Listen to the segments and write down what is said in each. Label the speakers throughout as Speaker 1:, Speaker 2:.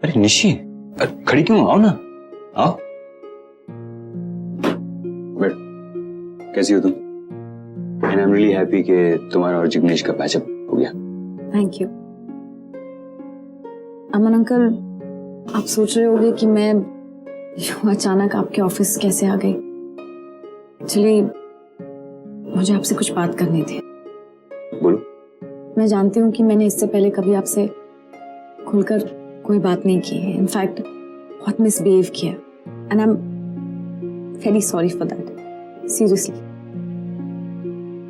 Speaker 1: अरे निशी, खड़ी क्यों, आओ ना, आओ बैठ। कैसी हो तुम? And I am really happy कि तुम्हारा और जिग्नेश का पैचअप हो गया।
Speaker 2: Thank you. अमन अंकल, आप सोच रहे होंगे कि मैं यूं अचानक आपके ऑफिस कैसे आ गई। एक्चुअली मुझे आपसे कुछ बात करनी थी।
Speaker 1: बोलो।
Speaker 2: मैं जानती हूँ कि मैंने इससे पहले कभी आपसे खुलकर कोई बात नहीं की है। इनफैक्ट बहुत मिसबिहेव किया and I am very sorry for that, seriously.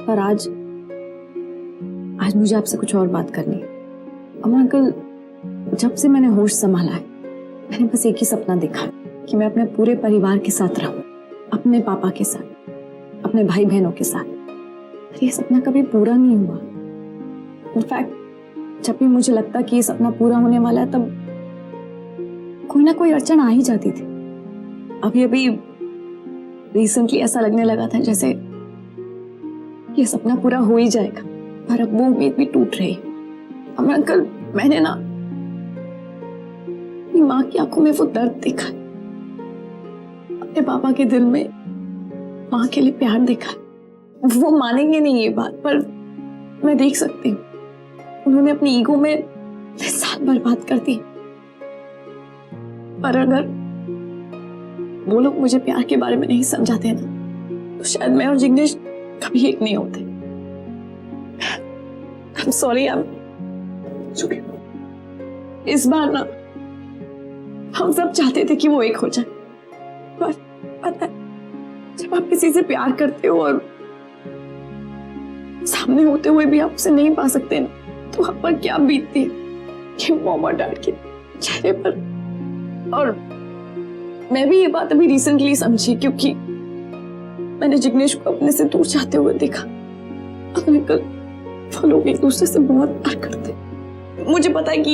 Speaker 2: पर आज मुझे आपसे कुछ और बात करनी है। अमन अंकल, जब से मैंने होश संभाला है मैंने बस एक ही सपना देखा कि मैं अपने पूरे परिवार के साथ रहूं, अपने पापा के साथ, अपने भाई बहनों के साथ। पर ये सपना कभी पूरा नहीं हुआ। इनफैक्ट जब भी मुझे लगता कि ये सपना पूरा होने वाला है तब कोई ना कोई अड़चन आ ही जाती थी। अभी रिसेंटली ऐसा लगने लगा था जैसे ये सपना पूरा हो ही जाएगा, पर अब वो उम्मीद भी टूट रही। अमन अंकल, मैंने ना अपनी माँ की आंखों में वो दर्द देखा, अपने पापा के दिल में माँ के लिए प्यार देखा। वो मानेंगे नहीं ये बात, पर मैं देख सकती हूँ उन्होंने अपनी ईगो में 10 साल बर्बाद कर दिए। पर अगर वो लोग मुझे प्यार के बारे में नहीं समझाते ना तो शायद मैं और जिग्नेश कभी एक नहीं होते। I'm sorry,
Speaker 1: It's okay.
Speaker 2: इस बार ना हम सब चाहते थे कि वो एक हो जाए, पर पता है जब आप किसी से प्यार करते हो और सामने होते हुए भी आप उसे नहीं पा सकते ना तो आप पर क्या बीतती है कि मॉम और डैड के चेहरे पर। और मैं भी ये बात अभी रिसेंटली समझी क्योंकि मैंने जिग्नेश को अपने से दूर जाते हुए देखा। अंकल, वो लोग एक दूसरे से बहुत प्यार करते। मुझे पता है कि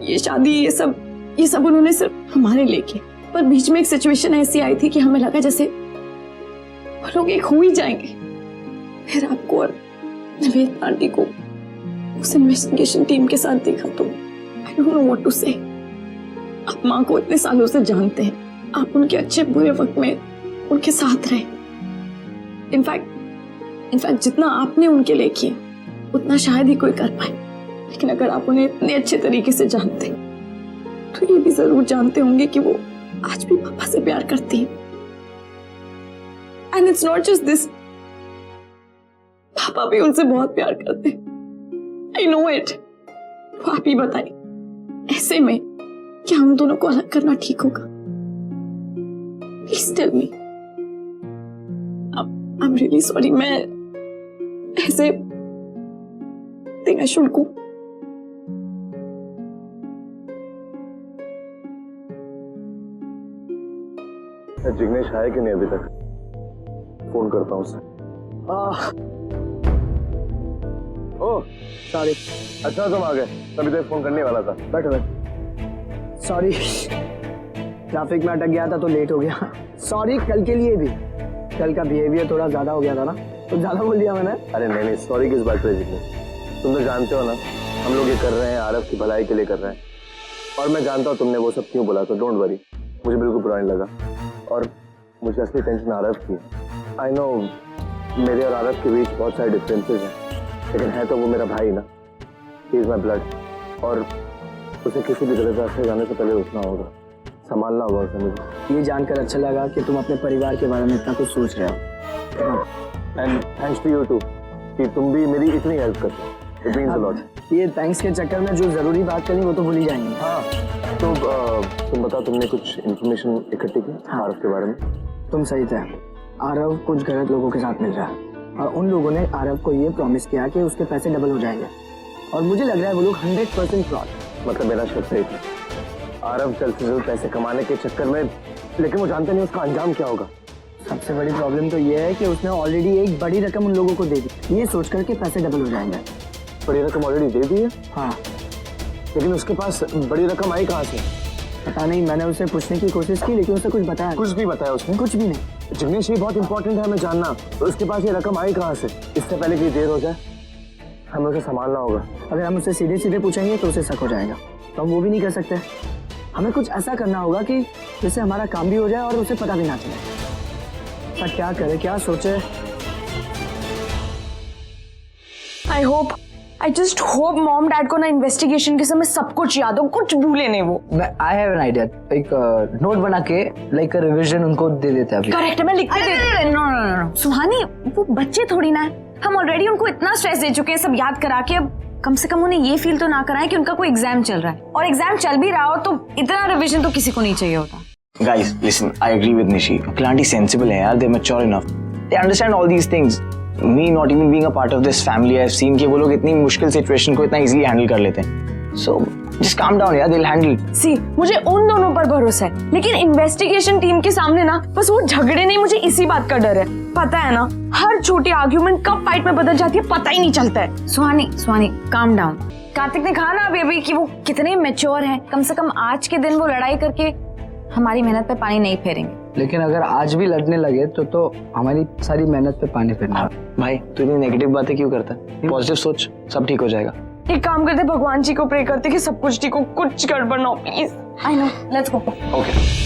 Speaker 2: ये शादी ये सब उन्होंने सिर्फ हमारे लिए किया, पर बीच में एक सिचुएशन ऐसी आई थी कि हमें लगा जैसे वो लोग एक हो ही जाएंगे। फिर आपको और निवेद आंटी को उस इन्वेस्टिगेशन टीम के साथ देखा तो I don't know what to say. आप माँ को इतने सालों से जानते हैं, आप उनके अच्छे बुरे वक्त में उनके साथ रहे। इनफैक्ट जितना आपने उनके लिए किया उतना शायद ही कोई कर पाए। लेकिन अगर आप उन्हें इतने अच्छे तरीके से जानते तो ये भी जरूर जानते होंगे कि वो आज भी पापा से प्यार करती है। And it's not just this, पापा भी उनसे बहुत प्यार करते हैं। I know it. तो आप ही बताइए ऐसे में क्या हम दोनों को अलग करना ठीक होगा? Please tell me. I am really sorry. मैं ऐसे think I should go.
Speaker 3: Jignesh आया कि नहीं अभी तक? फोन करता हूँ उसे। Oh sorry. अच्छा तुम आ गए, तभी तो फोन करने वाला था। बैठो बैठो।
Speaker 4: सॉरी, ट्रैफिक में अटक गया था तो लेट हो गया। सॉरी कल के लिए भी, कल का बिहेवियर थोड़ा ज्यादा हो गया था ना, तो ज्यादा बोल दिया मैंने।
Speaker 3: अरे नहीं सॉरी किस बात पे जिग्नेश, तुम तो जानते हो ना हम लोग ये कर रहे हैं आरव की भलाई के लिए कर रहे हैं। और मैं जानता हूँ तुमने वो सब क्यों बोला, तो डोंट वरी, मुझे बिल्कुल बुरा नहीं लगा। और मुझे असली टेंशन आरव की है। आई नो मेरे और आरव के बीच बहुत सारे डिफरेंसेस हैं, लेकिन है तो वो मेरा भाई ना, ही इज माई ब्लड। और उसे किसी भी गलत रास्ते जाने से पहले उठना होगा, संभालना होगा उसे। मुझे
Speaker 4: ये जानकर अच्छा लगा कि तुम अपने परिवार के बारे में इतना कुछ सोच रहे हो।
Speaker 3: And thanks to you too कि तुम भी मेरी इतनी हेल्प करते हो। It means a lot.
Speaker 4: ये थैंक्स के चक्कर में जो जरूरी बात करनी वो तो भूल ही जाएंगे।
Speaker 3: हाँ तो तुम बताओ, तुमने कुछ इन्फॉर्मेशन इकट्ठी की आरव के बारे में?
Speaker 4: तुम सही थे, आरव कुछ गलत लोगों के साथ मिल रहा है और उन लोगों ने आरव को ये प्रॉमिस किया कि उसके पैसे डबल हो जाएंगे। और मुझे लग रहा है वो लोग 100% फ्रॉड।
Speaker 3: मतलब मेरा शक सही था, आरव जल्द से जल्द पैसे कमाने के चक्कर में, लेकिन वो जानते नहीं उसका अंजाम क्या होगा।
Speaker 4: सबसे बड़ी प्रॉब्लम तो ये है कि उसने ऑलरेडी एक बड़ी रकम उन लोगों को दे दी, ये सोच कर के पैसे डबल हो जाएंगे।
Speaker 3: बड़ी रकम ऑलरेडी दे दी है?
Speaker 4: हाँ,
Speaker 3: लेकिन उसके पास बड़ी रकम आई कहाँ से?
Speaker 4: पता नहीं, मैंने उससे पूछने की कोशिश की लेकिन उसे कुछ बताया।
Speaker 3: कुछ भी बताया उसने?
Speaker 4: कुछ भी नहीं।
Speaker 3: जिग्नेश ये बहुत इंपॉर्टेंट है हमें जानना, तो उसके पास ये रकम आई कहाँ से? इससे पहले कि देर हो जाए हमें उसे संभालना होगा।
Speaker 4: अगर हम उससे सीधे सीधे पूछेंगे तो उसे शक हो जाएगा, तो हम वो भी नहीं कर सकते। हमें कुछ ऐसा करना होगा कि जिससे हमारा काम भी हो जाए और उसे पता भी ना चले। पर क्या करे, क्या सोचे?
Speaker 2: I just hope mom dad को ना इन्वेस्टिगेशन के समय सब कुछ याद हो, कुछ भूले नहीं वो।
Speaker 4: आई हैव एन आइडिया, एक नोट बना के लाइक रिवीजन उनको दे देते हैं अभी।
Speaker 2: करेक्ट है, मैं लिख के दे। नो सुहानी, वो बच्चे थोड़ी ना है, हम ऑलरेडी उनको इतना स्ट्रेस दे चुके हैं सब याद करा के। अब कम से कम उन्हें ये फील तो ना कराएं कि उनका कोई एग्जाम चल रहा है, और एग्जाम चल भी रहा हो तो इतना रिवीजन तो किसी को नहीं चाहिए होता।
Speaker 5: Guys, listen, I agree with Nishi. Uncle aunty sensible है यार, they're mature enough. They understand all these things. Me not even being a part of this family, I've seen कि वो लोग इतनी मुश्किल सिचुएशन को इतना easily handle कर लेते हैं. So just calm down यार, they'll handle it.
Speaker 2: सी, मुझे उन दोनों पर भरोसा है, लेकिन इन्वेस्टिगेशन टीम के सामने ना बस वो झगड़े नहीं, मुझे इसी बात का डर है। पता है ना, हर छोटी आर्ग्यूमेंट कब फाइट में बदल जाती है पता ही नहीं चलता है। सुहानी काम डाउन। कार्तिक ने कहा ना अभी कि वो कितने मैच्योर हैं, कम से कम आज के दिन वो लड़ाई करके हमारी मेहनत पे पानी नहीं फेरेंगे।
Speaker 4: लेकिन अगर आज भी लड़ने लगे तो हमारी सारी मेहनत पे पानी फेरना।
Speaker 5: भाई तू इतनी नेगेटिव बातें क्यों करता है? पॉजिटिव सोच, सब ठीक हो जाएगा।
Speaker 2: एक काम करते, भगवान जी को प्रे करते कि सब कुछ ठीक हो, कुछ गड़बड़ ना हो please. I know, let's go.
Speaker 5: Okay.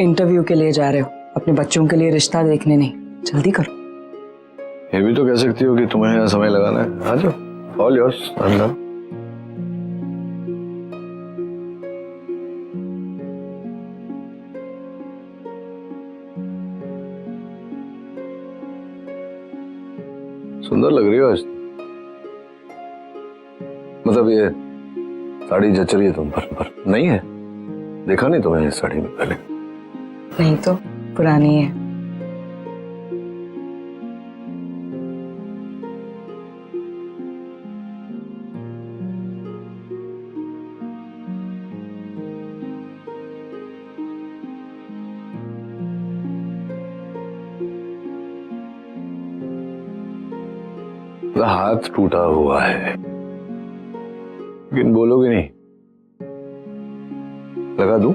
Speaker 4: Interview के लिए जा रहे हो, अपने बच्चों के लिए रिश्ता देखने नहीं, जल्दी करो।
Speaker 3: ये भी तो कह सकती हो कि तुम्हें यहाँ समय लगाना है। आ जाओ, ऑल योर्स। अंदर सुंदर लग रही हो आज। मतलब ये साड़ी जच रही है तुम पर नहीं है? देखा नहीं तुम्हें इस साड़ी में पहले?
Speaker 2: नहीं तो पुरानी है।
Speaker 3: हाथ टूटा हुआ है, लेकिन बोलोगे नहीं। लगा दूं?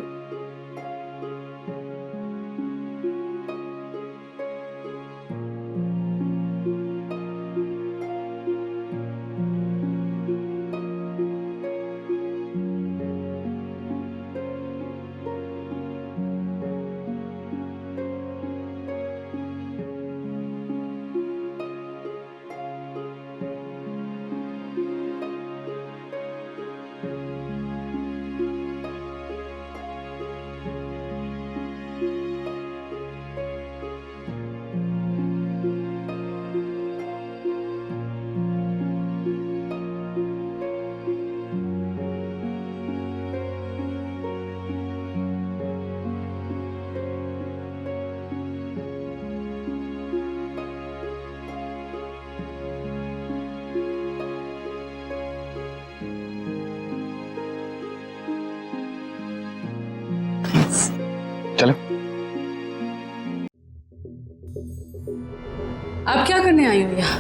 Speaker 5: चलो।
Speaker 6: अब क्या करने आई हो यहाँ?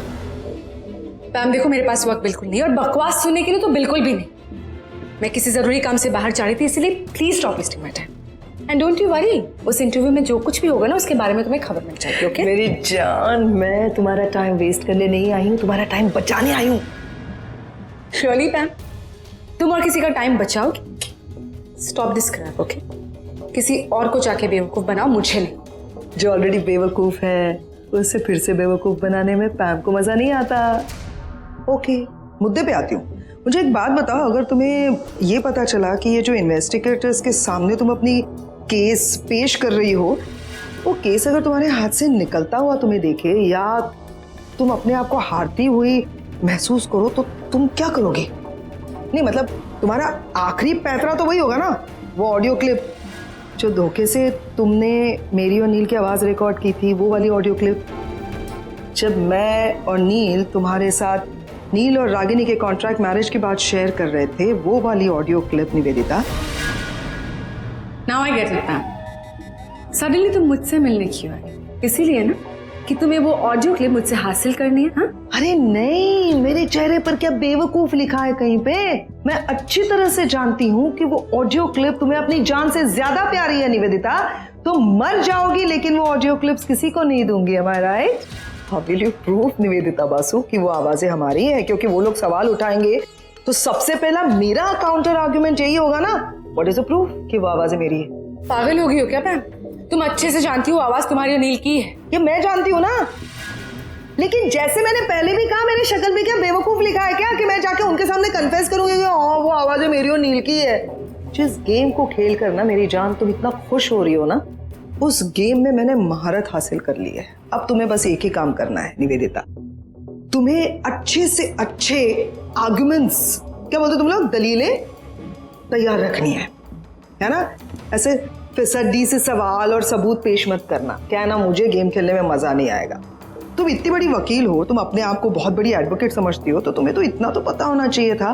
Speaker 6: पैम देखो, मेरे पास वक्त बिल्कुल नहीं, और बकवास सुनने के लिए तो बिल्कुल भी नहीं। मैं किसी जरूरी काम से बाहर जा रही थी, इसलिए please stop wasting my time and don't you worry, उस इंटरव्यू में जो कुछ भी होगा ना उसके बारे में तुम्हें खबर मिल जाएगी। ओके
Speaker 7: मेरी जान, मैं तुम्हारा टाइम वेस्ट करने नहीं आई हूँ, तुम्हारा टाइम बचाने आई हूँ।
Speaker 6: श्योरली पैम, तुम और किसी का टाइम बचाओगी? Stop this crap. ओके, किसी और को जाके बेवकूफ बनाओ, मुझे नहीं।
Speaker 7: जो ऑलरेडी बेवकूफ है उससे फिर से बेवकूफ बनाने में पैम को मजा नहीं आता। ओके, मुद्दे पे आती हूँ। मुझे एक बात बताओ, अगर तुम्हें ये पता चला कि ये जो इन्वेस्टिगेटर्स के सामने तुम अपनी केस पेश कर रही हो, वो केस अगर तुम्हारे हाथ से निकलता हुआ तुम्हें देखे या तुम अपने आप को हारती हुई महसूस करो, तो तुम क्या करोगे? नहीं मतलब तुम्हारा आखिरी पैतरा तो वही होगा ना, वो ऑडियो क्लिप जो धोखे से तुमने मेरी और नील की आवाज़ रिकॉर्ड की थी, वो वाली ऑडियो क्लिप। जब मैं और नील तुम्हारे साथ नील और रागिनी के कॉन्ट्रैक्ट मैरिज की बात शेयर कर रहे थे, वो वाली audio clip. Nivedita,
Speaker 6: now I get it ma'am. Suddenly तुम मुझसे मिलने क्यों आई? इसीलिए ना कि तुम्हें वो ऑडियो क्लिप मुझसे हासिल करनी है? हाँ,
Speaker 7: अरे नहीं, मेरे चेहरे पर क्या बेवकूफ लिखा है कहीं पे? मैं अच्छी तरह से जानती हूँ कि वो ऑडियो क्लिप तुम्हें अपनी जान से ज्यादा प्यारी है निवेदिता। तुम मर जाओगी लेकिन वो ऑडियो क्लिप्स किसी को नहीं दूंगी। am I right? How will you prove Nivedita Basu कि वो आवाजें हमारी है? क्योंकि वो लोग सवाल उठाएंगे तो सबसे पहला मेरा काउंटर आर्ग्यूमेंट यही होगा ना, व्हाट इज द प्रूफ कि वो आवाजें मेरी है?
Speaker 6: पागल हो गई हो क्या मैम? तुम अच्छे से जानती हो आवाज तुम्हारी और नील की है।
Speaker 7: ये मैं जानती हूँ ना, लेकिन जैसे मैंने पहले भी कहा, मेरी शक्ल पे क्या बेवकूफ लिखा है क्या कि मैं जाके उनके सामने कन्फेस करूंगी कि हाँ वो आवाजें मेरी और नील की है? जिस गेम को खेल कर ना मेरी जान तुम इतना खुश हो रही हो ना, उस गेम में मैंने महारत हासिल कर ली है। अब तुम्हें बस एक ही काम करना है निवेदिता, तुम्हें अच्छे से अच्छे आर्गुमेंट्स, क्या बोलते तुम लोग, दलीलें तैयार रखनी है ना? ऐसे फिसड्डी से सवाल और सबूत पेश मत करना, क्या है ना, मुझे गेम खेलने में मजा नहीं आएगा। तुम इतनी बड़ी वकील हो, तुम अपने आप को बहुत बड़ी एडवोकेट समझती हो, तो तुम्हें तो इतना तो पता होना चाहिए था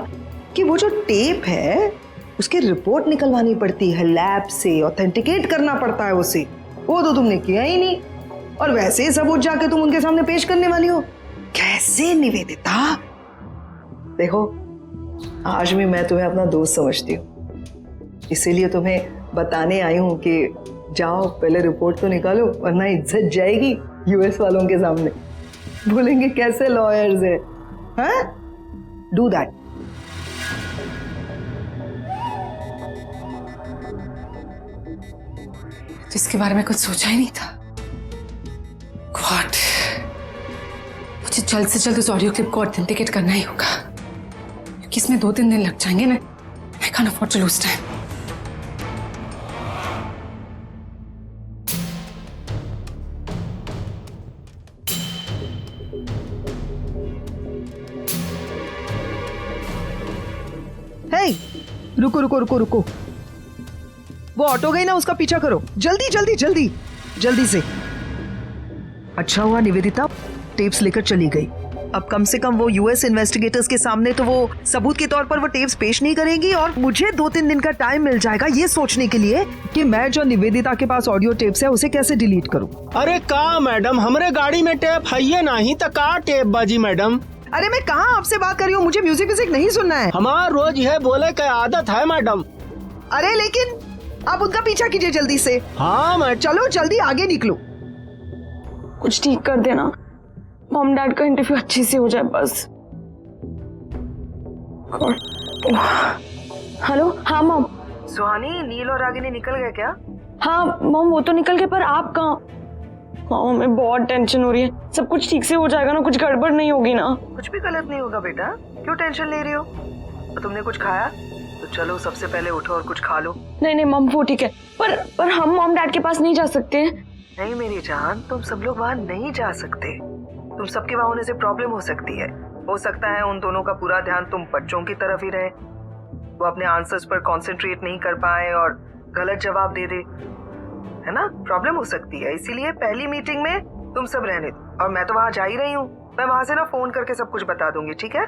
Speaker 7: कि वो जो टेप है उसकी रिपोर्ट निकलवानी पड़ती है लैब से, ऑथेंटिकेट करना पड़ता है उसे। वो तो तुमने किया ही नहीं, और वैसे ही सबूत जाके तुम उनके सामने पेश करने वाली हो। कैसे निवेदिता? देखो, आज भी मैं तुम्हें अपना दोस्त समझती हूँ, इसीलिए तुम्हें बताने आई हूँ कि जाओ पहले रिपोर्ट तो निकालो, वरना इज्जत जाएगी यूएस वालों के सामने। बोलेंगे कैसे लॉयर्स है, हाँ? Do that.
Speaker 6: जिसके बारे में कुछ सोचा ही नहीं था। गॉड, मुझे जल्द से जल्द उस ऑडियो क्लिप को ऑथेंटिकेट करना ही होगा, क्योंकि इसमें 2-3 दिन लग जाएंगे ना। I can't afford to lose time.
Speaker 7: Hey, रुको रुको रुको रुको, वो ऑटो गई ना, उसका पीछा करो, जल्दी जल्दी जल्दी जल्दी से। अच्छा हुआ निवेदिता टेप्स लेकर चली गई। अब कम से कम वो यूएस इन्वेस्टिगेटर्स के सामने तो वो सबूत के तौर पर वो टेप्स पेश नहीं करेंगी, और मुझे 2-3 दिन का टाइम मिल जाएगा ये सोचने के लिए कि मैं जो निवेदिता के पास ऑडियो टेप्स है उसे कैसे डिलीट करूं।
Speaker 8: अरे का मैडम, हमरे गाड़ी में टेप है नहीं तो का टेप बाजी मैडम?
Speaker 7: अरे मैं कहाँ आपसे बात कर रही हूँ, मुझे म्यूजिक व्यूजिक नहीं सुनना है।
Speaker 8: हमारा रोज यह बोले का आदत है मैडम।
Speaker 7: अरे लेकिन आप उनका पीछा कीजिए जल्दी से।
Speaker 8: हाँ मैडम।
Speaker 7: चलो जल्दी आगे निकलो।
Speaker 2: कुछ ठीक कर देना, मॉम डैड का इंटरव्यू अच्छे से हो जाए बस। हेलो, हाँ मॉम।
Speaker 7: सुहानी, नील और रागिनी निकल गए क्या?
Speaker 2: हाँ मॉम, वो तो निकल गए, पर आप कहाँ? हाँ, हमें बहुत टेंशन हो रही है। सब कुछ ठीक से हो जाएगा ना? कुछ गड़बड़ नहीं होगी ना?
Speaker 7: कुछ भी गलत नहीं होगा बेटा, क्यों टेंशन ले रही हो? तो तुमने कुछ खाया? तो चलो सबसे पहले उठो और कुछ खा लो।
Speaker 2: नहीं नहीं मॉम, वो ठीक है, पर हम मॉम डैड के पास नहीं जा सकते।
Speaker 7: नहीं मेरी जान, तुम सब लोग वहाँ नहीं जा सकते। तुम सबके वहाँ होने से प्रॉब्लम हो सकती है। हो सकता है उन दोनों का पूरा ध्यान तुम बच्चों की तरफ ही रहे, वो अपने आंसर्स पर कंसंट्रेट नहीं कर पाए और गलत जवाब दे दे, है ना? प्रॉब्लम हो सकती है, इसीलिए पहली मीटिंग में तुम सब रहने दो। और मैं तो वहाँ जा ही रही हूँ, मैं वहाँ से ना फोन करके सब कुछ बता दूंगी, ठीक है?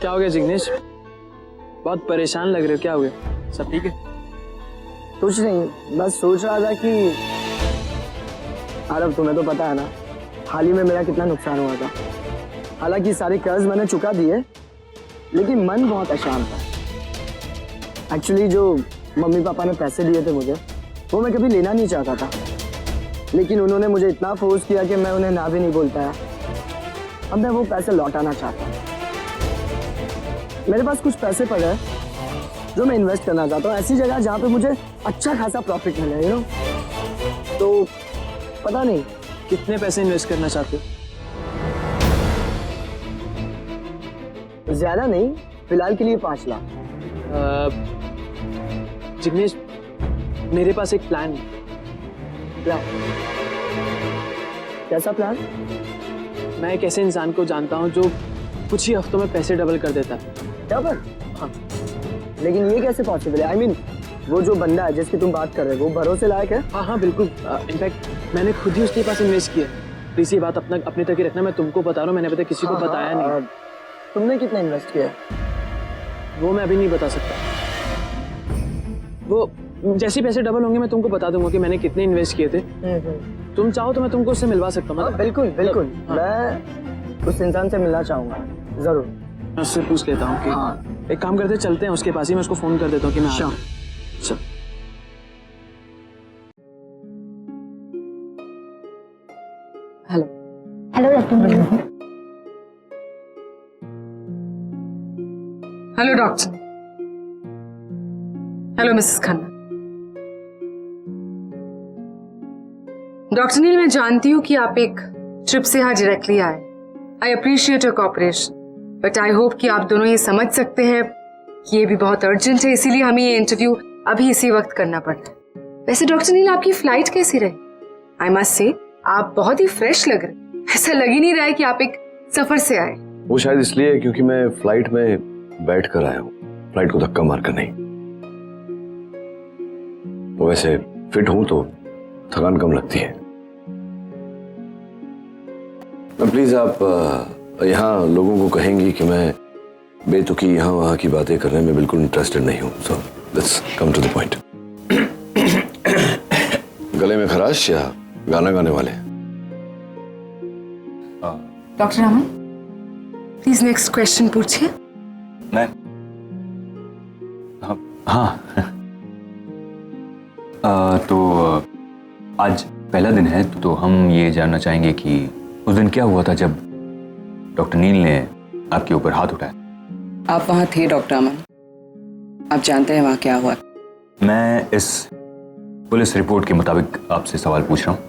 Speaker 9: क्या हो गया जिग्नेश? बहुत परेशान लग रहे हो, क्या हो गया? सब ठीक है?
Speaker 4: कुछ नहीं, बस सोच रहा था कि आरव, तुम्हें तो पता है ना हाल ही में मेरा कितना नुकसान हुआ था। हालांकि सारे कर्ज मैंने चुका दिए, लेकिन मन बहुत अशांत था। एक्चुअली जो मम्मी पापा ने पैसे दिए थे मुझे, वो मैं कभी लेना नहीं चाहता था, लेकिन उन्होंने मुझे इतना फोर्स किया कि मैं उन्हें ना भी नहीं बोल पाया। अब मैं वो पैसे लौटाना चाहता हूँ। मेरे पास कुछ पैसे पड़े हैं जो मैं इन्वेस्ट करना चाहता हूँ ऐसी जगह जहाँ पे मुझे अच्छा खासा प्रॉफिट मिले, यू नो। तो पता नहीं
Speaker 9: कितने पैसे इन्वेस्ट करना चाहते हो?
Speaker 4: ज्यादा नहीं, फिलहाल के लिए 5 लाख।
Speaker 9: जिग्नेश, मेरे पास एक प्लान है।
Speaker 4: प्लान? कैसा प्लान?
Speaker 9: मैं एक ऐसे इंसान को जानता हूँ जो कुछ ही हफ्तों में पैसे डबल कर देता है।
Speaker 4: क्या पर? हाँ, लेकिन ये कैसे पॉसिबल है? I mean, वो जो बंदा है जिसकी तुम बात कर रहे हो, वो भरोसे लायक है?
Speaker 9: हाँ हाँ बिल्कुल, इनफैक्ट मैंने खुद ही उसके पास इन्वेस्ट किया। प्लीज ये बात अपने तक ही रखना, मैं तुमको बता रहा हूँ, मैंने अभी तक किसी को बताया नहीं।
Speaker 4: तुमने कितना इन्वेस्ट किया?
Speaker 9: वो मैं अभी नहीं बता सकता। वो जैसे ही पैसे डबल होंगे मैं तुमको बता दूंगा कि मैंने कितने इन्वेस्ट किए थे। तुम चाहो तो मैं तुमको उससे मिलवा सकता हूँ।
Speaker 4: बिल्कुल बिल्कुल,
Speaker 9: हाँ।
Speaker 4: मैं उस इंसान से मिलना चाहूंगा जरूर।
Speaker 9: मैं उससे पूछ लेता हूँ कि एक काम करते चलते हैं उसके पास ही, मैं उसको फोन कर देता हूँ कि मैं आ रहा हूँ। चल।
Speaker 2: Hello
Speaker 10: hello doctor.
Speaker 6: Hello doctor. Hello missus Khanna. Doctor Neel, मैं जानती हूँ कि आप एक ट्रिप से यहाँ डायरेक्टली आए। I appreciate your cooperation, but I hope कि आप दोनों ये समझ सकते हैं कि ये भी बहुत अर्जेंट है, इसीलिए हमें ये इंटरव्यू अभी इसी वक्त करना पड़ रहा है। वैसे डॉक्टर नील, आपकी फ्लाइट कैसी रही? आई मस्ट से आप बहुत ही फ्रेश लग रहे। ऐसा लग ही नहीं रहा है कि आप एक सफर से आए।
Speaker 3: वो शायद इसलिए क्योंकि मैं फ्लाइट में बैठ कर आया हूँ, फ्लाइट को धक्का मार कर नहीं। वैसे फिट हूं तो थकान कम लगती है। प्लीज आप यहाँ लोगों को कहेंगी कि मैं बेतुकी यहाँ वहाँ की बातें करने में बिल्कुल इंटरेस्टेड नहीं हूँ। So let's come to the point. गले में खराश या गाना गाने वाले?
Speaker 6: Doctor Aman, please next question पूछिए।
Speaker 1: मैं हाँ तो आज पहला दिन है तो हम ये जानना चाहेंगे कि उस दिन क्या हुआ था जब डॉक्टर नील ने आपके ऊपर हाथ उठाया।
Speaker 2: आप वहाँ थे डॉक्टर अमन, आप जानते हैं वहाँ क्या हुआ?
Speaker 1: मैं इस पुलिस रिपोर्ट के मुताबिक आपसे सवाल पूछ रहा हूँ,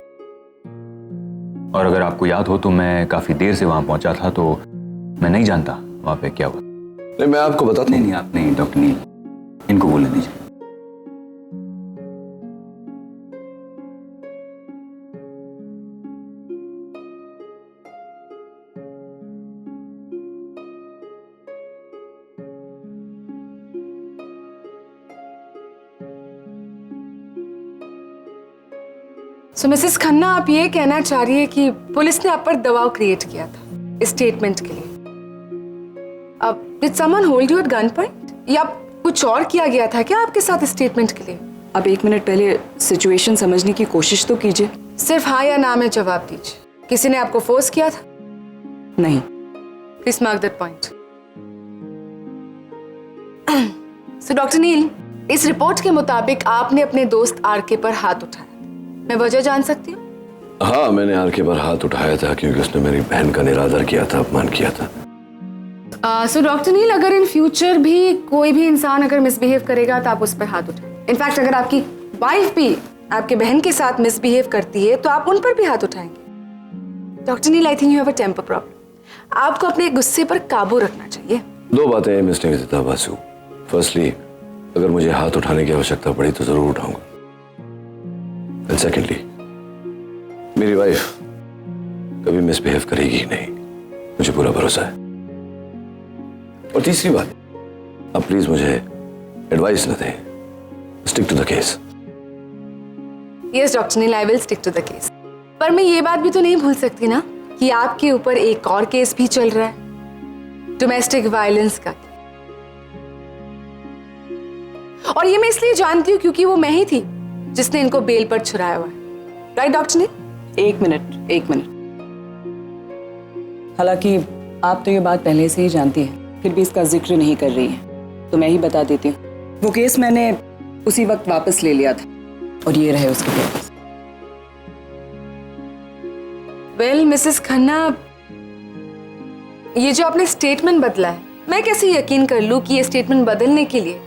Speaker 1: और अगर आपको याद हो तो मैं काफी देर से वहां पहुंचा था, तो मैं नहीं जानता वहां पे क्या हुआ।
Speaker 3: नहीं, मैं आपको बताता हूँ।
Speaker 1: नहीं, आप नहीं डॉक्टर नील, इनको बोलने दीजिए।
Speaker 6: सो मिसेस खन्ना, आप ये कहना चाह रही है कि पुलिस ने आप पर दबाव क्रिएट किया था इस स्टेटमेंट के लिए? अब did someone hold you at gun point या कुछ और किया गया था क्या आपके साथ स्टेटमेंट के लिए?
Speaker 2: अब एक मिनट पहले सिचुएशन समझने की कोशिश तो कीजिए।
Speaker 6: सिर्फ हाँ या ना में जवाब दीजिए। किसी ने आपको फोर्स किया था?
Speaker 2: नहीं।
Speaker 6: Please mark that point. So doctor Neel, इस रिपोर्ट के मुताबिक आपने अपने दोस्त आरके पर हाथ उठाया। मैं वजह जान सकती हूँ?
Speaker 3: हाँ, मैंने आरके पर हाथ उठाया था क्योंकि उसने मेरी बहन का निरादर किया था, अपमान किया था।
Speaker 6: सो डॉक्टर नील, अगर इन फ्यूचर भी कोई भी इंसान अगर मिसबिहेव करेगा तो आप उस पर हाथ उठाएं। इनफैक्ट अगर आपकी वाइफ भी आपके बहन के साथ मिसबिहेव करती है तो आप उन पर भी हाथ उठाएंगे। Doctor Neel, I think you have a temper problem. आपको अपने गुस्से पर काबू रखना चाहिए।
Speaker 3: दो बातें मिस्टर विजिता बासु। फर्स्टली, अगर मुझे हाथ उठाने की आवश्यकता पड़ी तो जरूर उठाऊंगा। एंड सेकेंडली, मेरी वाइफ कभी मिसबिहेव करेगी ही नहीं, मुझे पूरा भरोसा है। और तीसरी बात, आप प्लीज मुझे एडवाइस न दें, stick to the case.
Speaker 6: Yes doctor Neel, I will stick to the case. पर मैं ये बात भी तो नहीं भूल सकती ना कि आपके ऊपर एक और केस भी चल रहा है, डोमेस्टिक वायलेंस का। और ये मैं इसलिए जानती हूँ क्योंकि वो मैं ही थी जिसने इनको बेल पर छुड़ाया हुआ है। राइट डॉक्टर नील?
Speaker 2: एक मिनट। हालांकि आप तो ये बात पहले से ही जानती हैं, फिर भी इसका जिक्र नहीं कर रही हैं, तो मैं ही बता देती हूँ। वो केस मैंने उसी वक्त वापस ले लिया था और ये रहे उसके पेपर्स।
Speaker 6: वेल मिसेस खन्ना, ये जो आपने स्टेटमेंट बदला है, मैं कैसे यकीन कर लूं कि ये स्टेटमेंट बदलने के लिए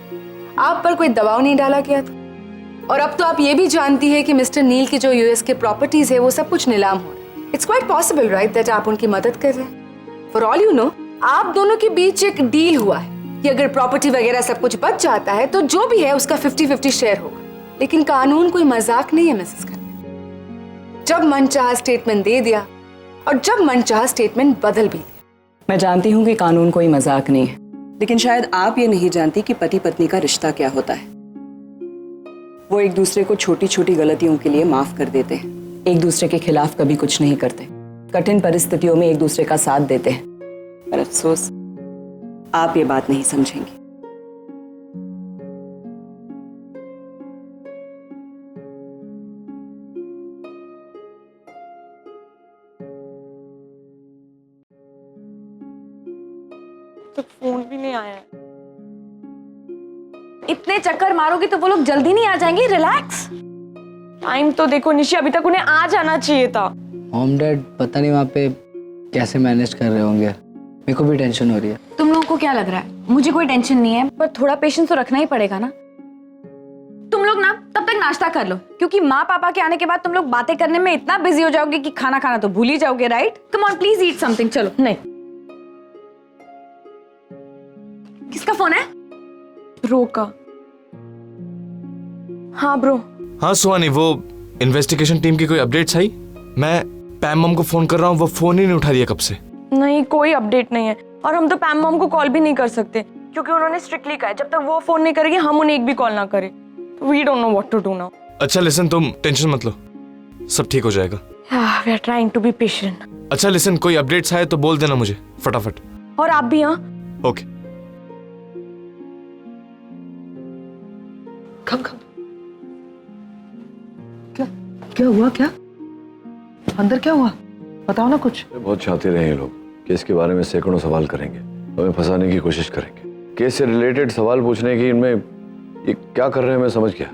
Speaker 6: आप पर कोई दबाव नहीं डाला गया था? और अब तो आप ये भी जानती है कि मिस्टर नील की जो यूएस के प्रॉपर्टीज है वो सब कुछ नीलाम हो रहा है। It's quite possible right that आप उनकी मदद कर रहे हैं। फॉर ऑल यू नो, आप दोनों के बीच एक डील हुआ है कि अगर प्रॉपर्टी वगैरह सब कुछ बच जाता है तो जो भी है उसका 50-50 शेयर होगा। लेकिन कानून कोई मजाक नहीं है मिसेस खन्ना। जब मन चाहा स्टेटमेंट दे दिया और जब मन चाहा स्टेटमेंट बदल भी दिया।
Speaker 2: मैं जानती हूँ कि कानून कोई मजाक नहीं है, लेकिन शायद आप ये नहीं जानती कि पति पत्नी का रिश्ता क्या होता है। वो एक दूसरे को छोटी छोटी गलतियों के लिए माफ कर देते हैं, एक दूसरे के खिलाफ कभी कुछ नहीं करते, कठिन परिस्थितियों में एक दूसरे का साथ देते हैं। पर अफसोस आप ये बात नहीं समझेंगी। तक फोन भी नहीं आया है।
Speaker 10: इतने चक्कर मारोगी तो वो लोग जल्दी नहीं आ जाएंगे? रिलैक्स।
Speaker 2: टाइम तो देखो निशी, अभी तक उन्हें आ जाना चाहिए था।
Speaker 11: मॉम डैड पता नहीं वहाँ पे कैसे मैनेज कर रहे होंगे, मेरे को भी टेंशन हो रही है।
Speaker 10: तुम लोगों को क्या लग रहा है? मुझे कोई टेंशन नहीं है, पर थोड़ा पेशेंस तो रखना ही पड़ेगा ना। तुम लोग ना तब तक नाश्ता कर लो, क्योंकि माँ पापा के आने के बाद तुम लोग बातें करने में इतना बिजी हो जाओगे कि खाना खाना तो भूल ही जाओगे, right? Come on please eat something. चलो।
Speaker 2: नहीं।
Speaker 10: किसका फोन है?
Speaker 2: ब्रो का। हाँ ब्रो।
Speaker 12: हाँ सुहानी, वो इन्वेस्टिगेशन टीम की कोई अपडेट्स आई? मैं पैम मम को फोन कर रहा हूँ, वो फोन ही नहीं उठा दिया कब से।
Speaker 2: नहीं, कोई अपडेट नहीं है। और हम तो पैम मॉम को कॉल भी नहीं कर सकते, क्योंकि उन्होंने स्ट्रिक्टली कहा है जब तक वो फोन नहीं करेगी हम उन्हें एक भी कॉल ना करें। We don't know what to do now.
Speaker 12: अच्छा लिसन, तुम टेंशन मत लो, सब ठीक हो जाएगा।
Speaker 2: We are trying to be patient.
Speaker 12: अच्छा लिसन, कोई अपडेट्स आए तो बोल देना मुझे फटाफट।
Speaker 2: और आप भी। हाँ
Speaker 12: ओके।
Speaker 7: कम कम। क्या हुआ? क्या अंदर क्या हुआ? बताओ ना कुछ।
Speaker 3: बहुत चाहते रहे ये लोग, केस के बारे में सैकड़ों सवाल करेंगे, हमें फंसाने की कोशिश करेंगे। केस से रिलेटेड सवाल पूछने की इनमें ये क्या कर रहे हैं मैं समझ गया।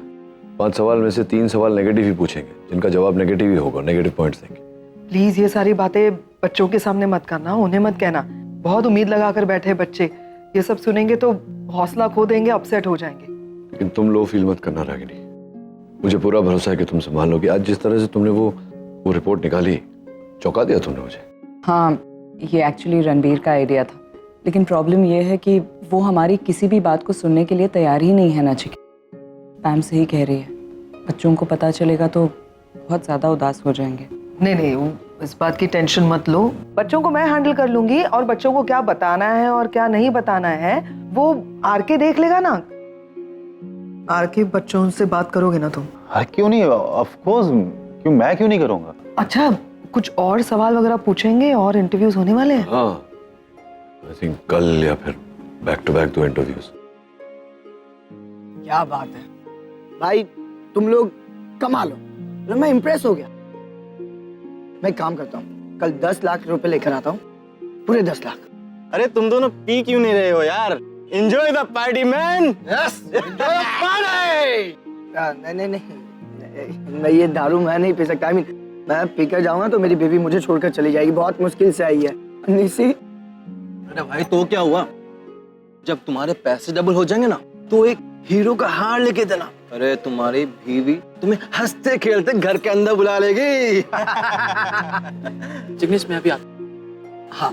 Speaker 3: 5 सवाल में से 3 सवाल नेगेटिव ही पूछेंगे, जिनका जवाब नेगेटिव ही होगा, नेगेटिव पॉइंट्स देंगे।
Speaker 7: प्लीज ये सारी बातें बच्चों के सामने मत करना, उन्हें मत कहना। बहुत उम्मीद लगा कर बैठे बच्चे, ये सब सुनेंगे तो हौसला खो देंगे, अपसेट हो जाएंगे।
Speaker 3: लेकिन तुम लो फील मत करना रागिनी, मुझे पूरा भरोसा है कि तुम संभाल लोगी। आज जिस तरह से तुमने वो रिपोर्ट निकाली, चौंका दिया तुमने मुझे।
Speaker 13: हाँ, ये एक्चुअली रणबीर का आइडिया था, लेकिन प्रॉब्लम ये है कि वो हमारी किसी भी बात को सुनने के लिए तैयार ही नहीं है ना चिकी। पैम सही कह रही है, बच्चों को पता चलेगा तो बहुत ज़्यादा उदास हो जाएंगे।
Speaker 7: नहीं, इस बात की टेंशन मत लो, बच्चों को मैं हैंडल कर लूंगी। और बच्चों को क्या बताना है और क्या नहीं बताना है वो आरके देख लेगा ना। आरके, बच्चों से बात करोगे ना तुम?
Speaker 3: क्यों नहीं, ऑफ कोर्स, क्यों मैं क्यों नहीं करूंगा।
Speaker 7: अच्छा, कुछ और सवाल वगैरह पूछेंगे और इंटरव्यूज होने वाले हैं?
Speaker 3: हाँ, आई थिंक कल या फिर बैक टू बैक 2 इंटरव्यूज।
Speaker 4: क्या बात है भाई, तुम लोग कमाल हो। मैं इंप्रेस हो गया। मैं एक काम करता हूँ, कल 10 लाख रुपए लेकर आता हूँ, पूरे 10 लाख।
Speaker 5: अरे तुम दोनों पी क्यों नहीं रहे हो यार? Enjoy the party man.
Speaker 4: Yes, enjoy the party. नहीं, मैं ये दारू मैं नहीं पी सकता। मैं पीकर जाऊंगा तो मेरी बेबी मुझे छोड़कर चली जाएगी, बहुत मुश्किल से आई है। निशी,
Speaker 14: अरे भाई तो क्या हुआ, जब तुम्हारे पैसे डबल हो जाएंगे ना तो एक हीरो का हार लेके देना। अरे तुम्हारी बीवी तुम्हें हंसते खेलते घर के अंदर बुला लेगी।
Speaker 9: जिग्नेश मैं अभी आता।
Speaker 4: हाँ,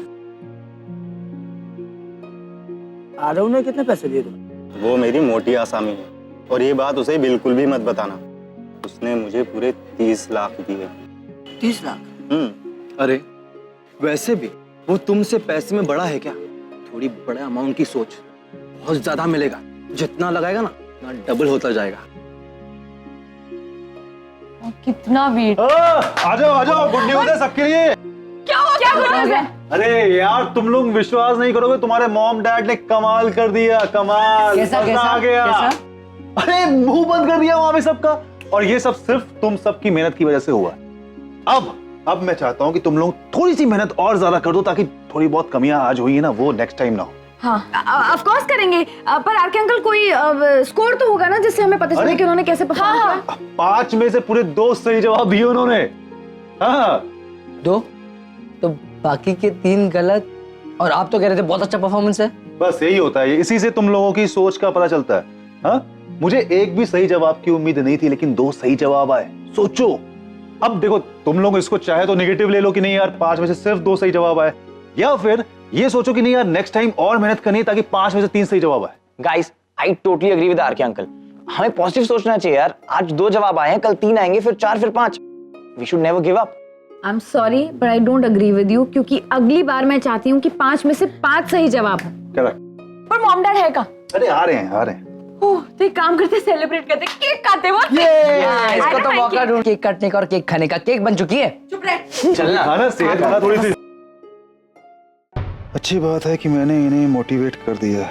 Speaker 4: आरव ने कितने पैसे दिए तुम्हें?
Speaker 5: वो मेरी मोटी आसामी है, और ये बात उसे बिल्कुल भी मत बताना। उसने मुझे पूरे 30 लाख दिए।
Speaker 4: 30 लाख?
Speaker 14: अरे वैसे भी वो तुमसे पैसे में बड़ा है क्या? थोड़ी बड़े अमाउंट की सोच, बहुत ज्यादा मिलेगा। जितना लगाएगा ना उतना डबल होता जाएगा।
Speaker 2: कितना वेट।
Speaker 3: आ जाओ, गुड न्यूज़ है सबके लिए।
Speaker 2: क्या गुड न्यूज़ है?
Speaker 3: अरे यार, तुम लोग विश्वास नहीं करोगे, तुम्हारे मॉम डैड ने कमाल कर दिया, कमाल।
Speaker 13: कैसा
Speaker 3: आ गया। अरे मुंह बंद कर दिया वहां पे सबका, और ये सब सिर्फ तुम सबकी मेहनत की वजह से हुआ। अब मैं चाहता हूँ कि तुम लोग थोड़ी सी मेहनत और ज्यादा कर दो, ताकि थोड़ी बहुत कमियां आज हुई है ना वो नेक्स्ट टाइम ना हो।
Speaker 10: हाँ, ऑफ कोर्स करेंगे, पर आरके अंकल कोई स्कोर तो होगा ना जिससे हमें पता चले कि उन्होंने कैसे परफॉर्म किया।
Speaker 3: 5 में से पूरे 2 सही जवाब दिए उन्होंने। हाँ
Speaker 11: 2 तो बाकी के 3 गलत, और आप तो कह रहे थे बहुत अच्छा परफॉर्मेंस है।
Speaker 3: बस यही होता है, इसी से तुम लोगों की सोच का पता चलता है। हाँ, मुझे एक भी सही जवाब की उम्मीद नहीं थी, लेकिन 2 सही जवाब आए। सोचो, अब देखो तुम लोग इसको चाहे तो नेगेटिव ले लो कि नहीं यार 5 में से सिर्फ 2 सही जवाब आए, या फिर ये सोचो कि नहीं यार नेक्स्ट टाइम और मेहनत करनी है ताकि 5 में से 3 सही जवाब आए।
Speaker 5: Guys, I totally agree with RK uncle. हमें पॉजिटिव सोचना चाहिए यार। आज 2 जवाब आए हैं, कल 3 आएंगे, फिर 4, फिर 5। We should never give up.
Speaker 10: I am sorry but I don't agree with you, क्योंकि अगली बार मैं चाहती हूँ कि 5 में से 5 सही जवाब हो।
Speaker 3: करेक्ट।
Speaker 10: पर मॉम डैड है कहाँ?
Speaker 3: अरे आ रहे हैं।
Speaker 10: ओह, तो एक काम करते, सेलिब्रेट करते, केक काटते। वो
Speaker 11: इसको तो मौका ढूंढ केक काटने का और केक खाने का। केक बन चुकी है,
Speaker 10: चुप रह।
Speaker 3: चलना खाना सेहत खाना थोड़ी सी।
Speaker 15: अच्छी बात है कि मैंने इन्हें मोटिवेट कर दिया,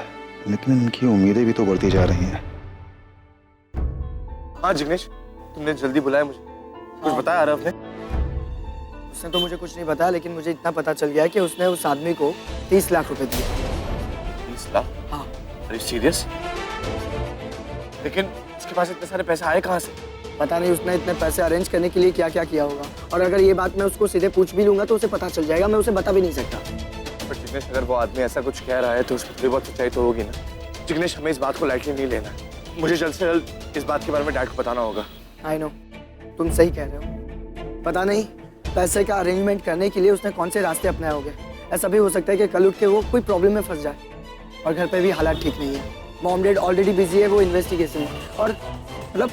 Speaker 15: लेकिन इनकी उम्मीदें भी तो बढ़ती जा रही हैं।
Speaker 3: हाँ जिग्नेश, तुमने जल्दी बुलाया मुझे, कुछ बताया आरव ने?
Speaker 4: उसने तो मुझे कुछ नहीं बताया, लेकिन मुझे इतना पता चल गया है कि उसने उस आदमी को 30 लाख रुपए दिए।
Speaker 14: 20 लाख? हाँ। अरे सीरियस? लेकिन उसके पास इतने सारे पैसे आए कहाँ से?
Speaker 4: पता नहीं उसने इतने पैसे अरेंज करने के लिए क्या क्या किया होगा, और अगर ये बात मैं उसको सीधे पूछ भी लूंगा तो उसे पता चल जाएगा, मैं उसे बता भी नहीं सकता।
Speaker 14: पर जिग्नेश, अगर वो आदमी ऐसा कुछ कह रहा है तो उसमें थोड़ी बहुत सच्चाई तो होगी ना। जिग्नेश, हमें इस बात को लाइटली नहीं लेना है। मुझे जल्द से जल्द इस बात के बारे में डैड को बताना होगा।
Speaker 4: आई नो, तुम सही कह रहे हो। पता नहीं पैसे का अरेंजमेंट करने के लिए उसने कौन से रास्ते अपनाए होंगे। ऐसा भी हो सकता है कि कल उठ के वो कोई प्रॉब्लम में फंस जाए, और घर पे भी हालात ठीक नहीं है। मॉम डैड ऑलरेडी बिजी है वो इन्वेस्टिगेशन में, और मतलब